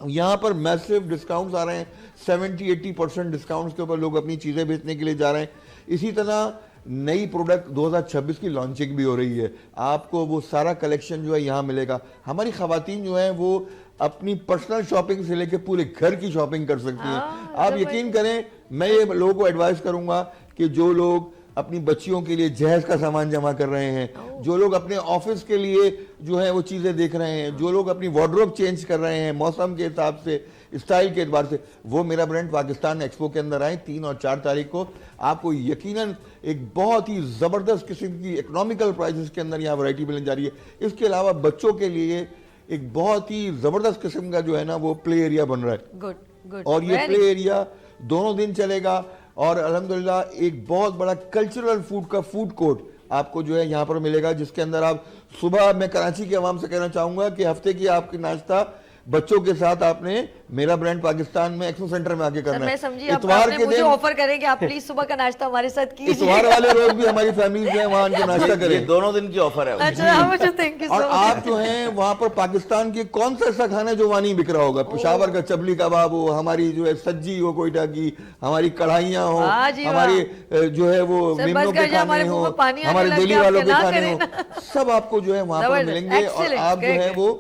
S3: یہاں پر میسو ڈسکاؤنٹس آ رہے ہیں, 70-80% ڈسکاؤنٹس کے اوپر لوگ اپنی چیزیں بیچنے کے لیے جا رہے ہیں. اسی طرح نئی پروڈکٹ 2026 کی لانچنگ بھی ہو رہی ہے. آپ کو وہ سارا کلیکشن جو ہے یہاں ملے گا. ہماری خواتین جو ہیں وہ اپنی پرسنل شاپنگ سے لے کے پورے گھر کی شاپنگ کر سکتی ہیں. آپ یقین کریں, میں یہ لوگوں کو ایڈوائز کروں گا کہ جو لوگ اپنی بچیوں کے لیے جہیز کا سامان جمع کر رہے ہیں, جو لوگ اپنے آفس کے لیے جو ہے وہ چیزیں دیکھ رہے ہیں, جو لوگ اپنی وارڈروب چینج کر رہے ہیں موسم کے حساب سے, اسٹائل کے اعتبار سے, وہ میرا برانڈ پاکستان ایکسپو کے اندر آئیں 3 اور 4 تاریخ کو. آپ کو یقیناً ایک بہت ہی زبردست قسم کی اکنامیکل پرائزز کے اندر یہاں ورائٹی ملنے جا رہی ہے. اس کے علاوہ بچوں کے لیے ایک بہت ہی زبردست قسم کا جو ہے نا وہ پلے ایریا بن رہا ہے, اور یہ پلے ایریا دونوں دن چلے گا. اور الحمدللہ ایک بہت بڑا کلچرل فوڈ کا فوڈ کورٹ آپ کو جو ہے یہاں پر ملے گا, جس کے اندر آپ صبح, میں کراچی کے عوام سے کہنا چاہوں گا کہ ہفتے کی آپ کی ناشتہ بچوں کے ساتھ آپ نے میرا برانڈ پاکستان میں ایکسپو سینٹر میں آ کے کرنا ہے.
S1: میں سمجھی اتوار کے دن آفر کریں کہ آپ پلیز صبح کا ناشتہ ہمارے ساتھ کیجیے.
S3: اتوار والے روز بھی ہماری فیملی جو ہے وہاں کے ناشتہ کریں.
S2: یہ دونوں دن کی آفر ہے.
S3: اور آپ جو ہیں وہاں پر پاکستان کی کون سا ایسا کھانا جو وہاں نہیں بک رہا ہوگا. پشاور کا چبلی کباب ہو, ہماری جو ہے سجی ہو کوئٹہ کی, ہماری کڑھائیاں ہو, ہماری جو ہے وہ میمنوں کے کھانے ہو, ہمارے دلی والوں کے کھانے ہو, سب آپ کو جو ہے وہاں پر ملیں گے. اور آپ جو ہے وہ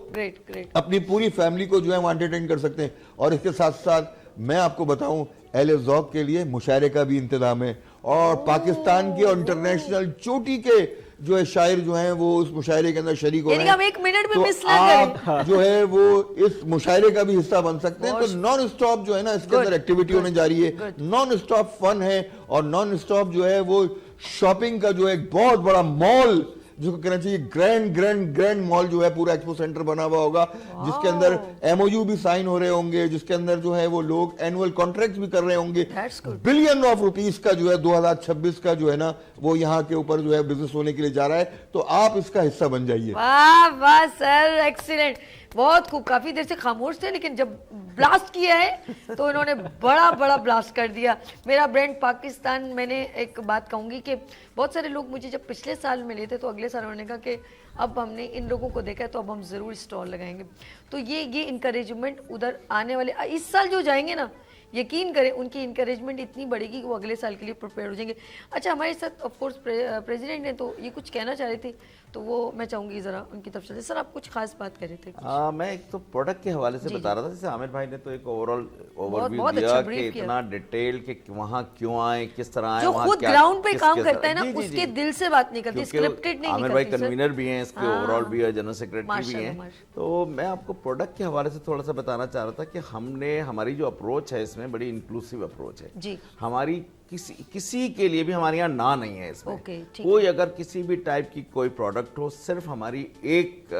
S3: اپنی پوری فیملی کو جو ہے وہاں انٹرٹین کر سکتے ہیں. اور اس کے ساتھ ساتھ میں آپ کو بتاؤں اہل ذوق کے لیے مشاعرے کا بھی انتظام ہے, اور پاکستان کے اور انٹرنیشنل چوٹی کے جو ہے شاعر جو ہیں وہ اس مشاعرے کے اندر شریک ہو رہے ہیں. تو آپ جو ہے وہ اس مشاعرے کا بھی حصہ بن سکتے ہیں. تو نان اسٹاپ جو ہے نا اس کے اندر ایکٹیویٹی ہونے جا رہی ہے, نان اسٹاپ فن ہے, اور نان اسٹاپ جو ہے وہ شاپنگ کا جو ایک بہت بڑا مال جس کو کہنا چاہیے گرینڈ مال جو ہے پورا ایکسپو سینٹر بنا ہوا ہوگا, جس کے اندر MOU بھی سائن ہو رہے ہوں گے, جس کے اندر جو ہے وہ لوگ اینول کانٹریکٹس بھی کر رہے ہوں گے. بلین آف روپیز کا جو ہے 2026 کا جو ہے نا وہ یہاں کے اوپر جو ہے بزنس ہونے کے لیے جا رہا ہے. تو آپ اس کا حصہ بن جائیے.
S1: واہ واہ سر, ایکسیلنٹ, بہت خوب. کافی دیر سے خاموش تھے لیکن جب بلاسٹ کیا ہے تو انہوں نے بڑا بلاسٹ کر دیا. میرا برانڈ پاکستان, میں نے ایک بات کہوں گی کہ بہت سارے لوگ مجھے جب پچھلے سال ملے تھے تو اگلے سال انہوں نے کہا کہ اب ہم نے ان لوگوں کو دیکھا ہے تو اب ہم ضرور اسٹال لگائیں گے. تو یہ انکریجمنٹ ادھر آنے والے اس سال جو جائیں گے نا, یقین کریں ان کی انکریجمنٹ اتنی بڑھے گی کہ وہ اگلے سال کے لیے پریپیئر ہو جائیں گے. اچھا, ہمارے ساتھ آف کورس پریزیڈنٹ ہیں تو یہ کچھ کہنا چاہ رہے تھے, تو وہ میں چاہوں گی ذرا ان کی طرف سے. سر آپ کچھ خاص بات کر رہے تھے.
S2: میں ایک تو پروڈکٹ کے حوالے سے بتا رہا تھا, جیسے عامر بھائی نے تو ایک اوور ویو دیا کہ اتنا ڈیٹیل کہ وہاں کیوں آئے, کس طرح آئے,
S1: جو خود گراؤنڈ پہ کام کرتا ہے نا اس کے دل سے بات نہیں کرتی, اسکرپٹڈ نہیں.
S2: عامر بھائی کنوینر بھی ہیں اس کے, اوور بھی ہے, جنرل سیکریٹری بھی ہیں. تو میں آپ کو پروڈکٹ کے حوالے سے تھوڑا سا بتانا چاہ رہا تھا کہ ہماری جو اپروچ ہے اس میں بڑی انکلوسیو اپروچ ہے. ہماری کسی کے لیے بھی ہمارے یہاں نہ نہیں ہے اس میں. کوئی اگر کسی بھی ٹائپ کی کوئی پروڈکٹ ہو, صرف ہماری ایک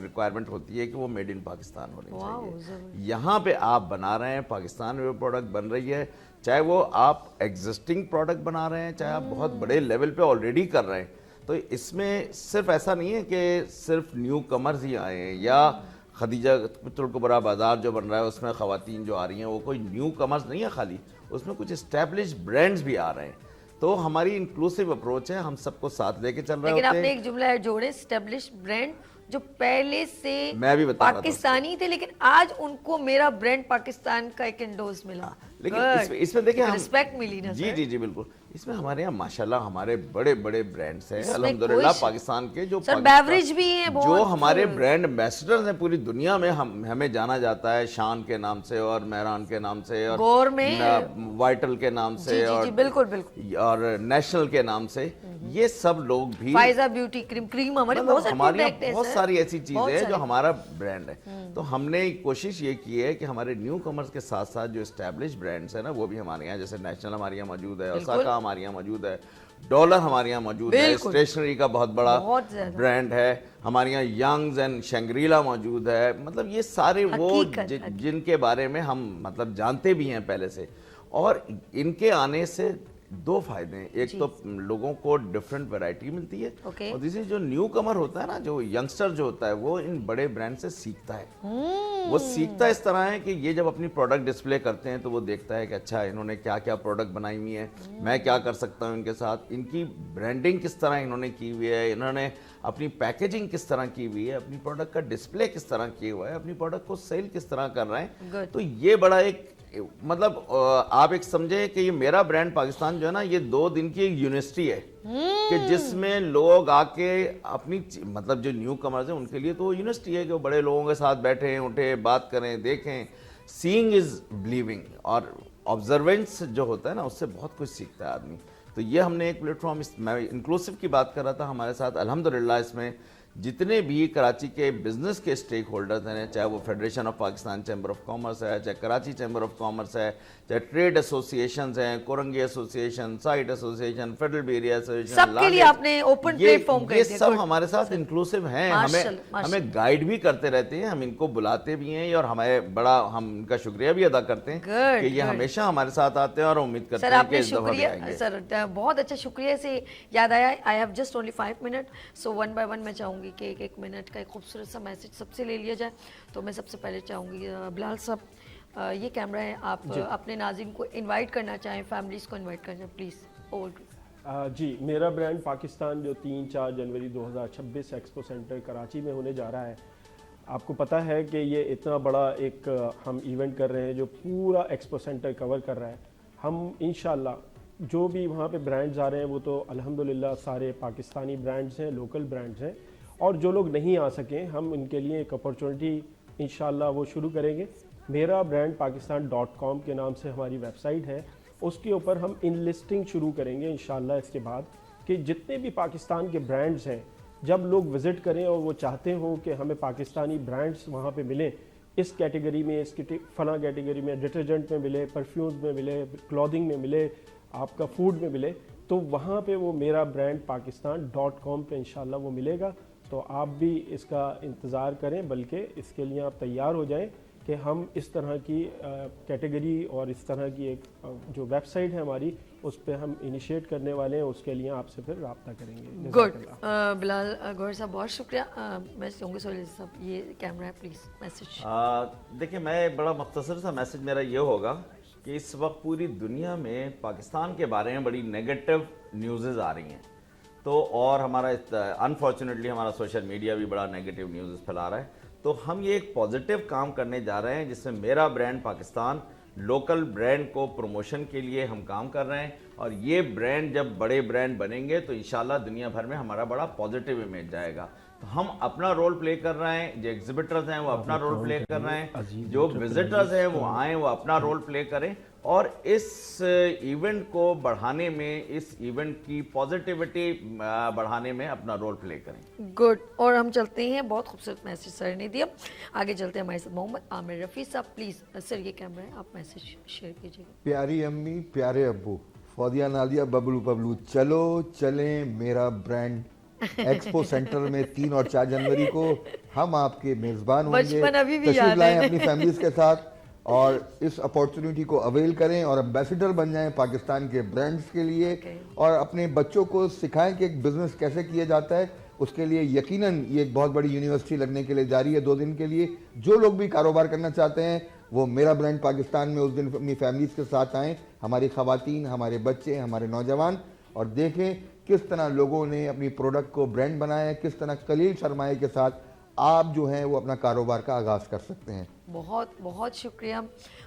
S2: ریکوائرمنٹ ہوتی ہے کہ وہ میڈ ان پاکستان ہونی چاہیے. یہاں پہ آپ بنا رہے ہیں, پاکستان میں پروڈکٹ بن رہی ہے, چاہے وہ آپ ایگزسٹنگ پروڈکٹ بنا رہے ہیں, چاہے آپ بہت بڑے لیول پہ آلریڈی کر رہے ہیں. تو اس میں صرف ایسا نہیں ہے کہ صرف نیو کمرز ہی آئے ہیں, یا خدیجہ پتر کو بڑا بازار جو بن رہا ہے اس میں خواتین جو آ رہی ہیں وہ کوئی نیو کمرز نہیں ہے خالی, اس میں کچھ اسٹیبلش برانڈز بھی آ رہے ہیں. تو ہماری انکلوسیو اپروچ ہے, ہم سب کو ساتھ لے کے چل رہے ہوتے ہیں.
S1: لیکن آپ نے ایک جملہ جوڑے, اسٹیبلش برانڈ, جو پہلے سے پاکستانی تھے لیکن آج ان کو میرا برانڈ پاکستان کا ایک انڈوز ملا.
S2: لیکن اس میں دیکھیں
S1: رسپیکٹ ملی نا.
S2: جی بالکل. اس میں ہمارے یہاں ماشاءاللہ ہمارے بڑے برانڈز ہیں الحمدللہ پاکستان کے, جو
S1: بیوریج بھی ہیں,
S2: جو ہمارے برانڈ ایمبیسڈرز ہیں پوری دنیا میں. ہمیں جانا جاتا ہے شان کے نام سے, اور مہران کے نام سے, اور وائٹل کے نام سے, اور نیشنل کے نام سے. یہ سب لوگ بھی
S1: فائزہ بیوٹی کریم ہمارے بہت سارے
S2: ہمارے
S1: پروڈکٹ ہیں
S2: بہت
S1: سر.
S2: ساری ایسی چیزیں
S1: بہت
S2: ہیں
S1: سارے.
S2: جو ہمارا برانڈ ہے. تو ہم نے کوشش یہ کی ہے کہ ہمارے نیو کمرز کے ساتھ ساتھ جو اسٹیبلش برانڈس ہیں نا وہ بھی ہمارے یہاں, جیسے نیشنل ہمارے یہاں موجود ہے, اوساکا ہمارے یہاں موجود ہے, ڈالر ہمارے یہاں موجود ہے, اسٹیشنری کا بہت بڑا برانڈ ہے ہمارے یہاں, ینگز اینڈ شنگریلا موجود ہے. مطلب یہ سارے وہ جن کے بارے میں ہم مطلب جانتے بھی ہیں پہلے سے. اور ان کے آنے سے دو فائدے ہیں. ایک تو لوگوں کو ڈفرینٹ ویرائٹی ملتی ہے, اور دوسری جو نیو کمر ہوتا ہے نا, جو ینگسٹر جو ہوتا ہے, وہ ان بڑے برانڈ سے سیکھتا ہے. وہ سیکھتا اس طرح ہے کہ یہ جب اپنی پروڈکٹ ڈسپلے کرتے ہیں تو وہ دیکھتا ہے کہ اچھا انہوں نے کیا کیا پروڈکٹ بنائی ہوئی ہے, میں کیا کر سکتا ہوں ان کے ساتھ, ان کی برانڈنگ کس طرح انہوں نے کی ہوئی ہے, انہوں نے اپنی پیکیجنگ کس طرح کی ہوئی ہے, اپنی پروڈکٹ کا ڈسپلے کس طرح کیا ہوا ہے, اپنی پروڈکٹ کو سیل کس طرح کر رہے ہیں. تو یہ بڑا ایک مطلب آپ ایک سمجھیں کہ یہ میرا برانڈ پاکستان جو ہے نا, یہ 2 دن کی ایک یونیورسٹی ہے کہ جس میں لوگ آ کے اپنی مطلب جو نیو کمرز ہیں ان کے لیے تو وہ یونیورسٹی ہے کہ وہ بڑے لوگوں کے ساتھ بیٹھیں, اٹھیں, بات کریں, دیکھیں. سینگ از بلیونگ, اور آبزروینس جو ہوتا ہے نا اس سے بہت کچھ سیکھتا ہے آدمی. تو یہ ہم نے ایک پلیٹ فارم, میں انکلوسیو کی بات کر رہا تھا, ہمارے ساتھ الحمدللہ اس میں جتنے بھی کراچی کے بزنس کے اسٹیک ہولڈرز ہیں, چاہے وہ federation of Pakistan chamber of commerce ہے, چاہے کراچی چیمبر آف کامرس ہے, چاہے ٹریڈ ایسوسی ایشنز ہیں, کورنگی ایسوسی ایشن, سائٹ ایسوسی ایشن, فیڈرل بھی ایریا ایسوسی ایشن,
S1: سب کے لیے آپ نے اوپن پلیٹ فارم کر دیا.
S2: یہ سب ہمارے ساتھ انکلوسیو ہیں. ہمیں گائیڈ بھی کرتے رہتے ہیں, ہم ان کو بلاتے بھی ہیں, اور ہمارے بڑا ہم ان کا شکریہ بھی ادا کرتے ہیں کہ یہ ہمیشہ ہمارے ساتھ آتے ہیں, اور امید کرتے ہیں کہ اس دفعہ بھی آئیں گے.
S1: سر بہت اچھا شکریہ. سے یاد آیا, I have just only 5 minute, so 1 by 1 میں چاہوں گی کہ ایک منٹ کا ایک خوبصورت سا میسج سب سے لے لیا جائے. تو میں سب سے پہلے چاہوں گی بلال صاحب, یہ کیمرہ ہے, آپ اپنے ناظرین کو انوائٹ کرنا چاہیں, فیملیز کو انوائٹ کرنا چاہیں, پلیز اوور.
S5: جی, میرا برانڈ پاکستان جو 3-4 جنوری 2026 ایکسپو سینٹر کراچی میں ہونے جا رہا ہے. آپ کو پتہ ہے کہ یہ اتنا بڑا ایک ہم ایونٹ کر رہے ہیں جو پورا ایکسپو سینٹر کور کر رہا ہے. ہم انشاءاللہ جو بھی وہاں پہ برانڈز آ رہے ہیں وہ تو الحمدللہ سارے پاکستانی برانڈز ہیں, لوکل برانڈز ہیں, اور جو لوگ نہیں آ سکیں ہم ان کے لیے ایک اپرچونٹی انشاءاللہ وہ شروع کریں گے. میرا برانڈ پاکستان.com کے نام سے ہماری ویب سائٹ ہے, اس کے اوپر ہم ان لسٹنگ شروع کریں گے انشاءاللہ اس کے بعد, کہ جتنے بھی پاکستان کے برانڈز ہیں جب لوگ وزٹ کریں اور وہ چاہتے ہوں کہ ہمیں پاکستانی برانڈز وہاں پہ ملیں, اس کیٹیگری میں, اس فلاں کیٹیگری میں, ڈٹرجنٹ میں ملے, پرفیومز میں ملے, کلودنگ میں ملے, آپ کا فوڈ میں ملے, تو وہاں پہ وہ میرا برانڈ پاکستان.com پہ انشاءاللہ وہ ملے گا. تو آپ بھی اس کا انتظار کریں, بلکہ اس کے لیے آپ تیار ہو جائیں کہ ہم اس طرح کی کیٹیگری اور اس طرح کی ایک جو ویب سائٹ ہے ہماری اس پہ ہم انیشیٹ کرنے والے ہیں. اس کے لیے آپ سے پھر رابطہ کریں گے.
S1: گڈ. بلال گوہر صاحب بہت شکریہ. میں چاہوں گی سہیل صاحب یہ کیمرہ ہے, پلیز میسج.
S2: دیکھیں, میں بڑا مختصر سا میسج میرا یہ ہوگا کہ اس وقت پوری دنیا میں پاکستان کے بارے میں بڑی نیگیٹو نیوزز آ رہی ہیں, تو اور ہمارا انفارچونیٹلی ہمارا سوشل میڈیا بھی بڑا نیگیٹو نیوزز پھیلا رہا ہے. تو ہم یہ ایک پازیٹیو کام کرنے جا رہے ہیں جس میں میرا برانڈ پاکستان لوکل برانڈ کو پروموشن کے لیے ہم کام کر رہے ہیں, اور یہ برانڈ جب بڑے برانڈ بنیں گے تو انشاءاللہ دنیا بھر میں ہمارا بڑا پازیٹیو امیج جائے گا. تو ہم اپنا رول پلے کر رہے ہیں, جو ایگزیبٹرز ہیں وہ اپنا رول پلے کر رہے ہیں, جو وزٹرز ہیں وہ آئیں وہ اپنا رول پلے کریں, اور اس ایونٹ کو بڑھانے میں, اس ایونٹ کی پازیٹیوٹی بڑھانے میں اپنا رول پلے کریں.
S1: گڈ. اور ہم چلتے ہیں, بہت خوبصورت میسج سر نے دیا. آگے چلتے ہیں ہمارے ساتھ محمد عامر رفیع صاحب, پلیز سر یہ کیمرہ ہے, آپ میسج شیئر کیجیے گا.
S3: پیاری امی, پیارے ابو, فوزیہ نازیہ, ببلو پبلو, چلو چلیں میرا برانڈ ایکسپو سینٹر میں 3 اور 4 جنوری کو ہم آپ کے میزبان ہوں گے. تشریف لائیں اپنی فیملیز کے ساتھ اور اس اپورچونیٹی کو اویل کریں اور امبیسڈر بن جائیں پاکستان کے برانڈز کے لیے, اور اپنے بچوں کو سکھائیں کہ ایک بزنس کیسے کیا جاتا ہے. اس کے لیے یقیناً یہ ایک بہت بڑی یونیورسٹی لگنے کے لیے جاری ہے 2 دن کے لیے. جو لوگ بھی کاروبار کرنا چاہتے ہیں وہ میرا برانڈ پاکستان میں اس دن اپنی فیملیز کے ساتھ آئیں, ہماری خواتین, ہمارے بچے, ہمارے نوجوان, اور دیکھیں کس طرح لوگوں نے اپنی پروڈکٹ کو برانڈ بنایا ہے, کس طرح قلیل سرمایہ کے ساتھ آپ جو ہیں وہ اپنا کاروبار کا آغاز کر سکتے ہیں.
S1: بہت بہت شکریہ